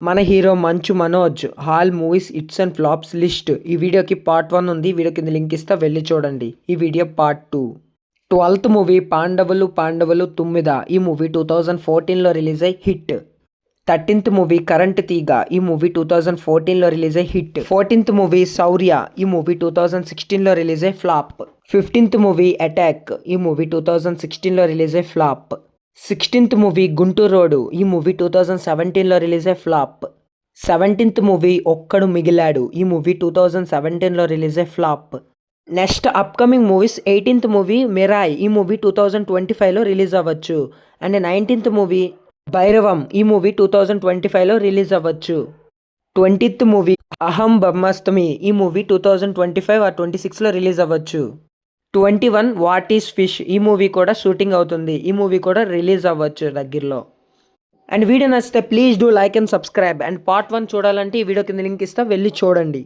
మన hero Manchu Manoj hall movies hits and flops list. ఈ వీడియోకి పార్ట్ 1 ఉంది. వీడియో కింద లింక్ ఇస్తా, వెళ్ళి చూడండి. ఈ వీడియో పార్ట్ 2. 12th మూవీ పాండవులు 9. ఈ మూవీ 2014లో రిలీజ్ అయ్యి హిట్. 13th మూవీ కరెంట్ తీగ. ఈ మూవీ 2014లో రిలీజ్ అయ్యి హిట్. 14th మూవీ శౌర్య. ఈ మూవీ 2016లో రిలీజ్ అయ్యి ఫ్లాప్. 15th movie attack. ఈ మూవీ 2016లో రిలీజ్ అయ్యి flop. 16th movie Guntur road. ఈ మూవీ 2017లో రిలీజ్ అయ్యి ఫ్లాప్. 17th మూవీ ఒక్కడు మిగిలాడు. ఈ మూవీ 2017లో రిలీజ్ అయ్యి flop. Next upcoming movies 18th movie Mirai. ఈ మూవీ 2025లో రిలీజ్ అవ్వచ్చు. And 19th movie Bhairavam. ఈ మూవీ 2025లో రిలీజ్ అవ్వచ్చు. 20th మూవీ అహం బ్రహ్మాస్త్మి. ఈ మూవీ 2025 ఆర్ 26లో రిలీజ్ అవ్వచ్చు. 21 వాట్ ఈస్ ఫిష్. ఈ మూవీ కూడా షూటింగ్ అవుతుంది. ఈ మూవీ కూడా రిలీజ్ అవ్వచ్చు దగ్గరలో. అండ్ వీడియో నచ్చితే please do like and subscribe. And part 1 చూడాలంటే ఈ వీడియో కింద లింక్ ఇస్తా, వెళ్ళి చూడండి.